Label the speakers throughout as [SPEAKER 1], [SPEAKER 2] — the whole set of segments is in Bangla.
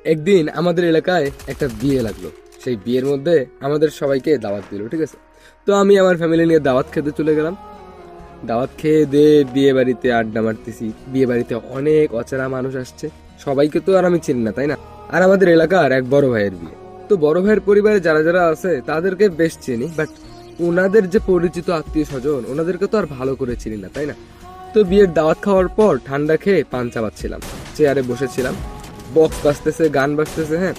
[SPEAKER 1] একদিন আমাদের এলাকায় একটা বিয়ে লাগলো। সেই বিয়ের মধ্যে আমাদের সবাইকে দাওয়াত দিল, ঠিক আছে। তো আমি আমার ফ্যামিলি নিয়ে দাওয়াত খেতে চলে গেলাম। দাওয়াত খেয়ে দিয়ে বিয়ে বাড়িতে আড্ডা মারতেছি। বিয়ে বাড়িতে অনেক অচেনা মানুষ আসছে, সবাইকে তো আর আমি চিনি না, তাই না। আর আমাদের এলাকার এক বড় ভাইয়ের বিয়ে। তো বড় ভাইয়ের পরিবারে যারা যারা আছে তাদেরকে বেশ চিনি, বাট ওনাদের যে পরিচিত আত্মীয় স্বজন ওনাদেরকে তো আর ভালো করে চিনি না, তাই না। তো বিয়ের দাওয়াত খাওয়ার পর ঠান্ডা খেয়ে পান চাবাচ্ছিলাম, চেয়ারে বসেছিলাম। বক্স বাজতেছে, গান বাজতেছে, হ্যাঁ।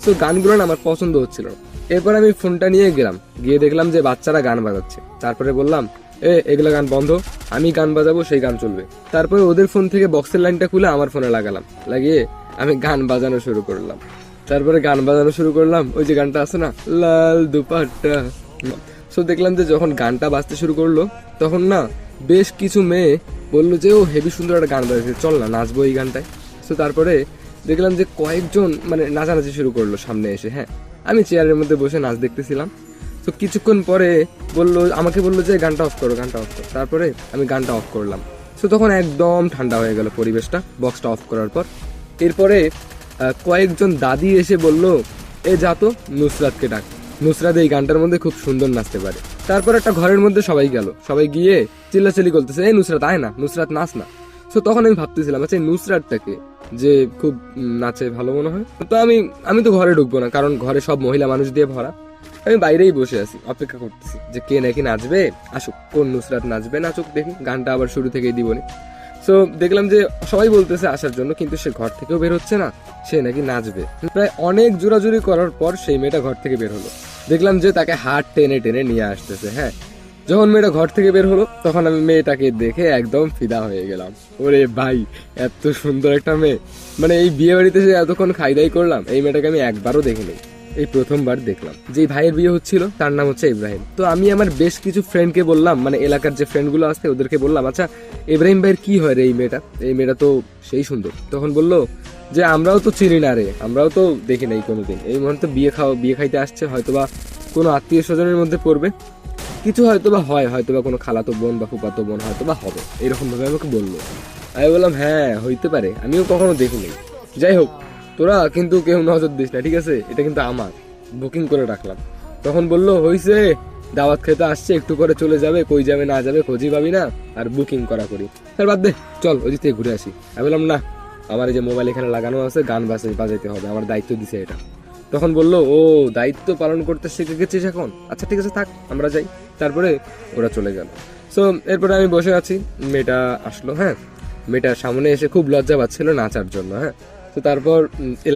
[SPEAKER 1] তো গানগুলো না আমার পছন্দ হচ্ছিল না। এরপর আমি ফোনটা নিয়ে গেলাম, গিয়ে দেখলাম যে বাচ্চারা গান বাজাচ্ছে। তারপরে বললাম, এগুলা গান বন্ধ, আমি গান বাজাবো, সেই গান চলবে। তারপরে ওদের ফোন থেকে বক্সের লাইনটা খুলে আমার ফোনে লাগালাম, লাগিয়ে আমি গান বাজানো শুরু করলাম। তারপরে গান বাজানো শুরু করলাম, ওই যে গানটা আছে না, লাল দুপাট্টা। সো দেখলাম যে যখন গানটা বাজতে শুরু করলো তখন না বেশ কিছু মেয়ে বললো যে ও হেভি সুন্দর একটা গান বাজাচ্ছে, চল না নাচবো এই গানটায়। সো তারপরে দেখলাম যে কয়েকজন মানে নাচানাচি শুরু করলো সামনে এসে, হ্যাঁ। আমি চেয়ারের মধ্যে বসে নাচ দেখতেছিলাম। তো কিছুক্ষণ পরে আমাকে বললো যে গানটা অফ করো, গানটা অফ করো। তারপরে আমি গানটা অফ করলাম। তো তখন একদম ঠান্ডা হয়ে গেল পরিবেশটা বক্সটা অফ করার পর। এরপরে কয়েকজন দাদি এসে বলল, যা তো নুসরাতকে ডাক, নুসরাত এই গানটার মধ্যে খুব সুন্দর নাচতে পারে। তারপর একটা ঘরের মধ্যে সবাই গেল, সবাই গিয়ে চিল্লাচিল্লি করতেছে, এই নুসরাত আয় না, নুসরাত নাচ না। তো তখন আমি ভাবতেছিলাম, আচ্ছা নুসরাতটাকে যে খুব নাচে ভালো মনে হয়। তো আমি তো ঘরে ঢুকবো না, কারণ ঘরে সব মহিলা মানুষ দিয়ে ভরা। আমি বাইরেই বসে আছি, অপেক্ষা করতেছি যে কে নাকি নাচবে, আসুক, কোন নুসরাত নাচবে, নাচুক, দেখি, গানটা আবার শুরু থেকেই দিবনি। সো দেখলাম যে সবাই বলতেছে আসার জন্য, কিন্তু সে ঘর থেকেও বের হচ্ছে না, সে নাকি নাচবে। প্রায় অনেক জোরাজুরি করার পর সেই মেয়েটা ঘর থেকে বের হলো। দেখলাম যে তাকে হাত টেনে টেনে নিয়ে আসতেছে, হ্যাঁ। যখন মেয়েটা ঘর থেকে বের হলো তখন আমি মেয়েটাকে দেখে একদম ফিদা হয়ে গেলাম। ওরে ভাই, এত সুন্দর একটা মেয়ে! মানে এই বিয়ে বাড়িতে যে এতক্ষণ খাইদাই করলাম, এই মেয়েটাকে আমি একবারও দেখিনি, এই প্রথমবার দেখলাম। যে ভাইয়ের বিয়ে হচ্ছিল তার নাম হচ্ছে ইব্রাহিম। তো আমি আমার বেশ কিছু ফ্রেন্ডকে বললাম, মানে এলাকার যে ফ্রেন্ডগুলো আছে ওদেরকে বললাম, আচ্ছা ইব্রাহিম ভাইয়ের কি হয় রে এই মেয়েটা, এই মেয়েটা তো সেই সুন্দর। তখন বললো যে আমরাও তো চিনি না রে, আমরাও তো দেখি নাই কোনোদিন, এই মুহূর্তে বিয়ে খাইতে আসছে, হয়তোবা কোনো আত্মীয় স্বজনের মধ্যে পড়বে, কিছু হয়তোবা হয়, হয়তোবা কোনো খালাতো বোন বা ফুপাতো বোন হয়তোবা হবে, এরকম ভাবে আমাকে বললো। আমি বললাম হ্যাঁ হইতে পারে, আমিও কখনো দেখিনি। যাই হোক, তোরা কিন্তু কেউ নজর দিস না, ঠিক আছে, এটা কিন্তু আমার, বুকিং করে রাখলাম। তখন বললো হইছে, দাওয়াত খেতে আসছে, একটু করে চলে যাবে, কই যাবে না যাবে খোঁজই পাবি না, আর বুকিং করা করি, তার বাদ দে, চল ওই থেকে ঘুরে আসি। আমি বললাম না, আমার এই যে মোবাইল এখানে লাগানো আছে, গান বাজাইতে হবে, আমার দায়িত্ব দিছে এটা। তখন বললো, ও দায়িত্ব পালন করতে শিখে গেছিস এখন, আচ্ছা ঠিক আছে থাক, আমরা যাই। তারপরে ওরা চলে গেল। সো এরপরে আমি বসে আছি, মেয়েটা আসলো, হ্যাঁ। মেয়েটার সামনে এসে খুব লজ্জা পাচ্ছিল নাচার জন্য, হ্যাঁ। তো তারপর